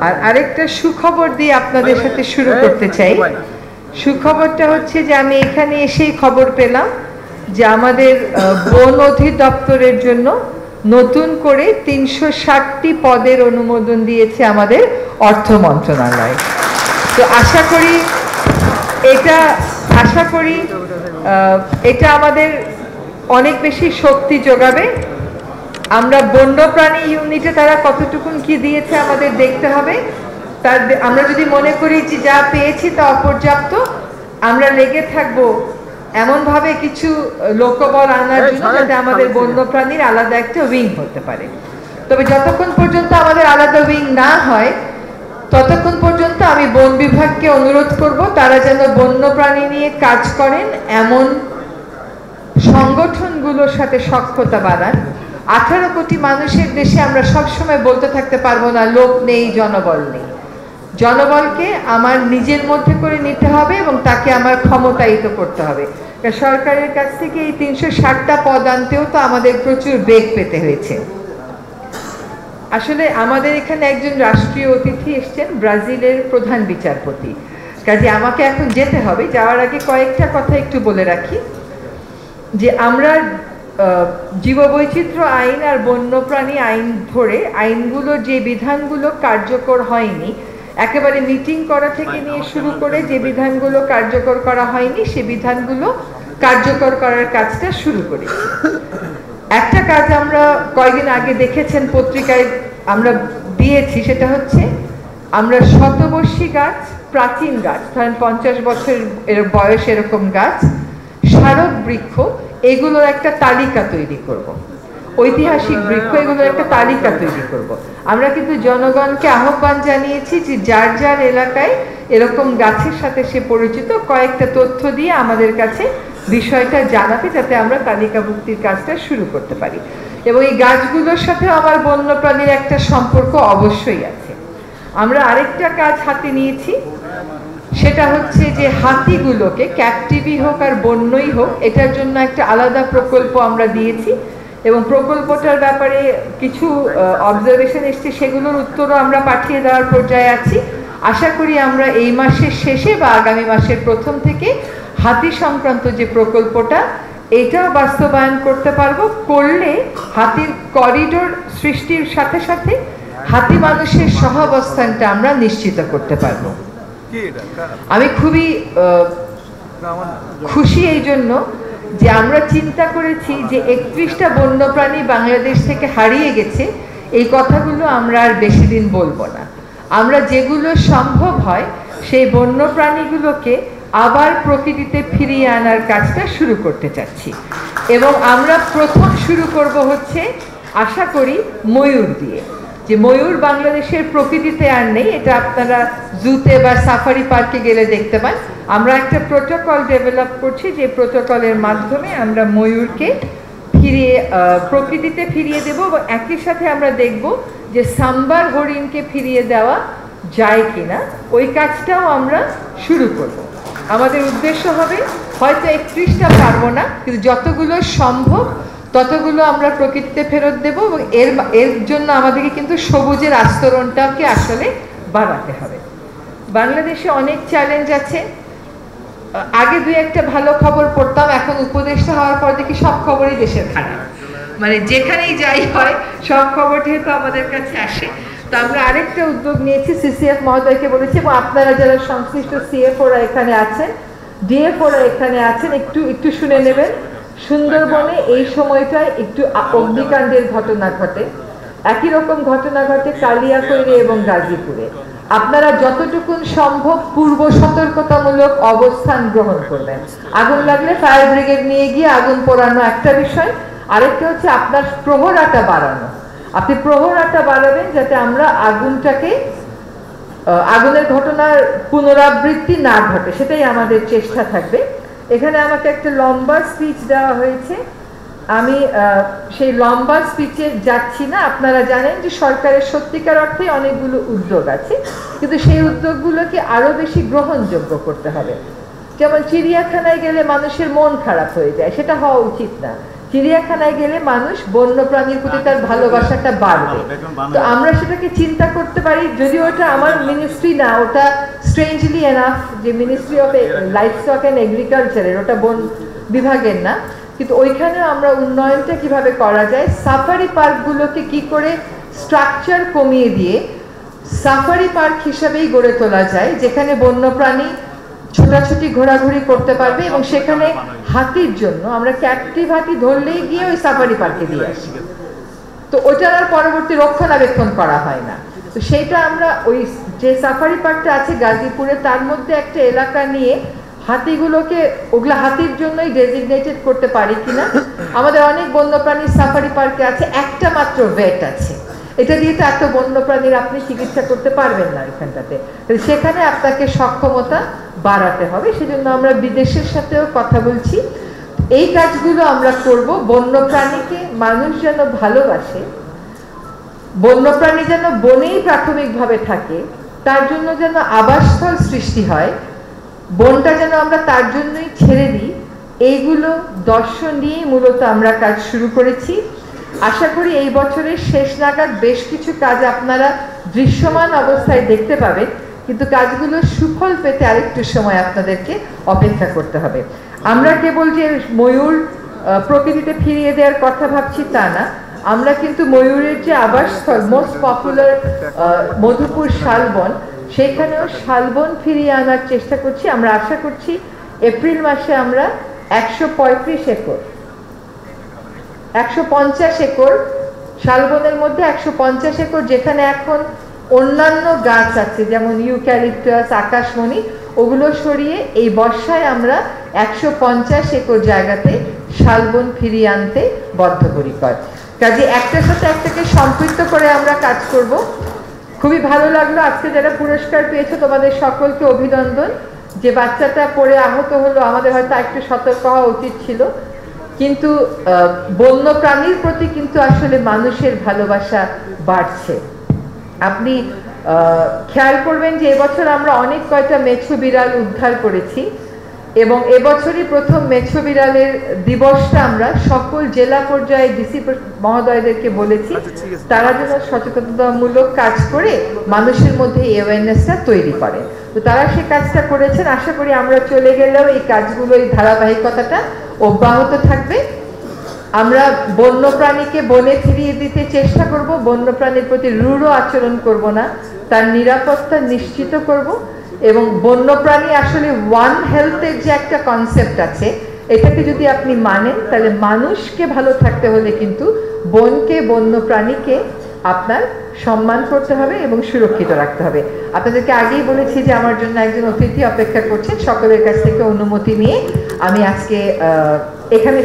আর আরেকটা সুখবর দিয়ে আপনাদের সাথে শুরু করতে চাই। সুখবরটা হচ্ছে যে আমি এখানে এসেই খবর পেলাম যে আমাদের বন অধিদপ্তরের জন্য নতুন করে ৩৬০টি পদের অনুমোদন দিয়েছে আমাদের অর্থ মন্ত্রণালয়। তো আশা করি এটা আমাদের অনেক বেশি শক্তি যোগাবে। আমরা বন্যপ্রাণী ইউনিটে তারা কতটুকুন কি দিয়েছে আমাদের দেখতে হবে। আমরা যদি মনে করি যে যা পেয়েছি তা অপর্যাপ্ত, আমরা লেগে থাকবো এমনভাবে কিছু লোকবল আনার জন্য যাতে আমাদের বন্যপ্রাণীর আলাদা একটা উইং হতে পারে। তবে যতক্ষণ পর্যন্ত আমাদের আলাদা উইং না হয় ততক্ষণ পর্যন্ত আমি বন বিভাগকে অনুরোধ করব তারা যেন বন্যপ্রাণী নিয়ে কাজ করেন এমন সংগঠনগুলোর সাথে সখ্যতা বাড়ান। 18 কোটি মানুষের দেশে আমরা সবসময় বলতে থাকতে পারবো না লোক নেই, জনবল নেই। জনবলকে আমার নিজের মধ্যে করে নিতে হবে এবং তাকে আমার ক্ষমতায়িত করতে হবে। সরকারের কাছ থেকে এই ৩৬০টা পদ আনতেও তো আমাদের প্রচুর বেগ পেতে হয়েছে। আসলে আমাদের এখানে একজন রাষ্ট্রীয় অতিথি এসছেন, ব্রাজিলের প্রধান বিচারপতি। কাজে আমাকে এখন যেতে হবে। যাওয়ার আগে কয়েকটা কথা একটু বলে রাখি যে আমরা জীববৈচিত্র্য আইন আর বন্যপ্রাণী আইন ধরে আইনগুলোর যে বিধানগুলো কার্যকর হয়নি, একেবারে মিটিং করা থেকে নিয়ে শুরু করে যে বিধানগুলো কার্যকর করা হয়নি সে বিধানগুলো কার্যকর করার কাজটা শুরু করেছি। একটা কাজ আমরা কয়েকদিন আগে দেখেছেন পত্রিকায় আমরা দিয়েছি, সেটা হচ্ছে আমরা শতবর্ষী গাছ, প্রাচীন গাছ, ধরেন 50 বছর বয়স এরকম গাছ, স্মারক বৃক্ষ, এগুলোর একটা তালিকা তৈরি করব। ঐতিহাসিক বৃক্ষ, এগুলোর একটা তালিকা তৈরি করব। আমরা কিন্তু জনগণকে আহ্বান জানিয়েছি যে যার যার এলাকায় এরকম গাছের সাথে সে পরিচিত কয়েকটা তথ্য দিয়ে আমাদের কাছে বিষয়টা জানাতে, যাতে আমরা তালিকাভুক্তির কাজটা শুরু করতে পারি। এবং এই গাছগুলোর সাথে আমার বন্যপ্রাণীর একটা সম্পর্ক অবশ্যই আছে। আমরা আরেকটা কাজ হাতে নিয়েছি, সেটা হচ্ছে যে হাতিগুলোকে, ক্যাপটিভি হোক আর বন্যই হোক, এটার জন্য একটা আলাদা প্রকল্প আমরা দিয়েছি এবং প্রকল্পটার ব্যাপারে কিছু অবজারভেশন এসছে, সেগুলোর উত্তরও আমরা পাঠিয়ে দেওয়ার পর্যায়ে আছি। আশা করি আমরা এই মাসের শেষে বা আগামী মাসের প্রথম থেকে হাতি সংক্রান্ত যে প্রকল্পটা এটাও বাস্তবায়ন করতে পারবো। করলে হাতির করিডোর সৃষ্টির সাথে সাথে হাতি মানুষের সহাবস্থানটা আমরা নিশ্চিত করতে পারবো। আমি খুবই খুশি এই জন্য যে আমরা চিন্তা করেছি যে 31টা বন্যপ্রাণী বাংলাদেশ থেকে হারিয়ে গেছে, এই কথাগুলো আমরা আর বেশি দিন বলবো না। আমরা যেগুলো সম্ভব হয় সেই বন্যপ্রাণীগুলোকে আবার প্রকৃতিতে ফিরিয়ে আনার কাজটা শুরু করতে চাচ্ছি। এবং আমরা প্রথম শুরু করব হচ্ছে আশা করি ময়ূর দিয়ে। যে ময়ূর বাংলাদেশের প্রকৃতিতে আর নেই, এটা আপনারা জুতে বা সাফারি পার্কে গেলে দেখতে পান। আমরা একটা প্রোটোকল ডেভেলপ করছি, যে প্রোটোকলের মাধ্যমে আমরা ময়ূরকে প্রকৃতিতে ফিরিয়ে দেব এবং একই সাথে আমরা দেখব যে সাম্বার হরিণকে ফিরিয়ে দেওয়া যায় কিনা, ওই কাজটাও আমরা শুরু করব। আমাদের উদ্দেশ্য হবে হয়তো 31টা পারবো না, কিন্তু যতগুলো সম্ভব ততগুলো আমরা প্রকৃতিতে ফেরত দেব এবং এর জন্য আমাদেরকে কিন্তু সবুজের আস্তরণটাকে আসলে বাড়াতে হবে। বাংলাদেশে অনেক চ্যালেঞ্জ আছে। আগে দুই একটা ভালো খবর পড়তাম, এখন উপদেষ্টা হওয়ার পর দেখি সব খবরই দেশের খারাপ। মানে যেখানেই যাই হয় সব খবর যেহেতু আমাদের কাছে আসে, তো আমরা আরেকটা উদ্যোগ নিয়েছি, সিসিএফ মহোদয়কে বলেছি এবং আপনারা যারা সংশ্লিষ্ট সিএফওরা এখানে আছেন, ডিএফওরা এখানে আছেন, একটু শুনে নেবেন। সুন্দরবনে এই সময়টায় একটু অগ্নিকাণ্ডের ঘটনা ঘটে, একই রকম ঘটনা ঘটে কালিয়াকৈরে এবং গাজীপুরে। আপনারা যতটুকুন সম্ভব পূর্ব সতর্কতামূলক অবস্থান গ্রহণ করবেন। আগুন লাগলে ফায়ার ব্রিগেড নিয়ে গিয়ে আগুন পোড়ানো একটা বিষয়, আরেকটা হচ্ছে আপনার প্রহরাটা বাড়ানো। আপনি প্রহরাটা বাড়াবেন যাতে আমরা আগুনের ঘটনার পুনরাবৃত্তি না ঘটে, সেটাই আমাদের চেষ্টা থাকবে। এখানে আমাকে একটা লম্বা স্পিচ দেওয়া হয়েছে, আমি সেই লম্বা স্পিচে যাচ্ছি না। আপনারা জানেন যে সরকারের সত্যিকার অর্থে অনেকগুলো উদ্যোগ আছে, কিন্তু সেই উদ্যোগগুলোকে আরো বেশি গ্রহণযোগ্য করতে হবে। যেমন চিড়িয়াখানায় গেলে মানুষের মন খারাপ হয়ে যায়, সেটা হওয়া উচিত না। চিড়িয়াখানায় গেলে মানুষ বন্যপ্রাণীর প্রতি তার ভালোবাসাটা বাড়বে। তো আমরা সেটাকে চিন্তা করতে পারি, যদিও ওটা আমার মিনিস্ট্রি না, ওটা স্ট্রেঞ্জলি এনাফ যে মিনিস্ট্রি অফ লাইভস্টক অ্যান্ড এগ্রিকালচারের, ওটা বন বিভাগের না, কিন্তু ওইখানেও আমরা উন্নয়নটা কিভাবে করা যায়, সাফারি পার্কগুলোকে কি করে স্ট্রাকচার কমিয়ে দিয়ে সাফারি পার্ক হিসাবেই গড়ে তোলা যায়, যেখানে বন্যপ্রাণী ছোটাছুটি ঘোরাঘুরি করতে পারবে এবং সেখানে হাতির জন্য আমরা ক্যাপটিভ হাতি ধরলেই গিয়ে ওই সাফারি পার্কে দিয়ে আসি, তো ওইটার আর পরবর্তী রক্ষণাবেক্ষণ করা হয় না। তো সেইটা আমরা ওই যে সাফারি পার্কটা আছে গাজীপুরে, তার মধ্যে একটা এলাকা নিয়ে হাতিগুলোকে ওগুলা হাতির জন্যই ডেজিগনেটেড করতে পারি কিনা। আমাদের অনেক বন্যপ্রাণী সাফারি পার্কে আছে, একটা মাত্র ভেট আছে, এটা দিয়ে তো এত বন্যপ্রাণীর আপনি চিকিৎসা করতে পারবেন না এখানটাতে, সেখানে আপনাকে সক্ষমতা বাড়াতে হবে। সেজন্য আমরা বিদেশের সাথেও কথা বলছি, এই কাজগুলো আমরা করব। বন্যপ্রাণীকে মানুষ যেন ভালোবাসে, বন্যপ্রাণী যেন বনেই প্রাথমিকভাবে থাকে, তার জন্য যেন আবাসস্থল সৃষ্টি হয়, বনটা যেন আমরা তার জন্যই ছেড়ে দিই, এইগুলো দর্শন নিয়েই মূলত আমরা কাজ শুরু করেছি। আশা করি এই বছরের শেষ নাগাদ বেশ কিছু কাজ আপনারা দৃশ্যমান অবস্থায় দেখতে পাবেন, কিন্তু কাজগুলো সুফল পেতে আরেকটু সময় আপনাদেরকে অপেক্ষা করতে হবে। আমরা কেবল যে ময়ূর প্রকৃতিতে ফিরিয়ে দেওয়ার কথা ভাবছি তা না, আমরা কিন্তু ময়ূরের যে আবাসস্থল মোস্ট পপুলার মধুপুর শালবন, সেখানেও শালবন ফিরিয়ে আনার চেষ্টা করছি। আমরা আশা করছি এপ্রিল মাসে আমরা 135 একর 150 একর শালবনের মধ্যে 150 একর, যেখানে এখন অন্যান্য গাছ আছে যেমন ইউক্যালিপটাস, আকাশমণি, ওগুলো সরিয়ে এই বর্ষায় আমরা 150 একর জায়গাতে শালবন ফিরিয়ে আনতে বদ্ধপরিকর। কাজে একটার সাথে একটাকে সম্পৃক্ত করে আমরা কাজ করব। খুবই ভালো লাগলো আজকে যারা পুরস্কার পেয়েছে তোমাদের সকলকে অভিনন্দন। যে বাচ্চাটা পড়ে আহত হলো, আমাদের হয়তো একটু সতর্ক হওয়া উচিত ছিল, কিন্তু বন্য প্রাণীর প্রতি কিন্তু আসলে মানুষের ভালোবাসা বাড়ছে। আপনি খেয়াল করবেন যে এবছর আমরা অনেক কয়টা মেছো বিড়াল উদ্ধার করেছি এবং এবছরই প্রথম মেছো বিড়ালের দিবসটা আমরা সকল জেলা পর্যায়ে ডিসি মহোদয়দেরকে বলেছি তারা যেন সচেতনতামূলক কাজ করে মানুষের মধ্যে এই অ্যাওয়ারনেসটা তৈরি করে। তো তারা সে কাজটা করেছেন। আশা করি আমরা চলে গেলেও এই কাজগুলো, এই ধারাবাহিকতাটা অব্যাহত থাকবে। আমরা বন্যপ্রাণীকে বনে ফিরিয়ে দিতে চেষ্টা করব, বন্যপ্রাণীর প্রতি রূঢ় আচরণ করব না, তার নিরাপত্তা নিশ্চিত করব এবং বন্যপ্রাণী আসলে ওয়ান হেলথের যে একটা কনসেপ্ট আছে, এটাকে যদি আপনি মানেন তাহলে মানুষকে ভালো থাকতে হলে কিন্তু বনকে, বন্যপ্রাণীকে আপনার সম্মান করতে হবে এবং সুরক্ষিত রাখতে হবে। আপনাদেরকে আগেই বলেছি যে আমার জন্য একজন অতিথি অপেক্ষা করছেন, সকলের কাছ থেকে অনুমতি নিয়ে আমি আজকে এখানে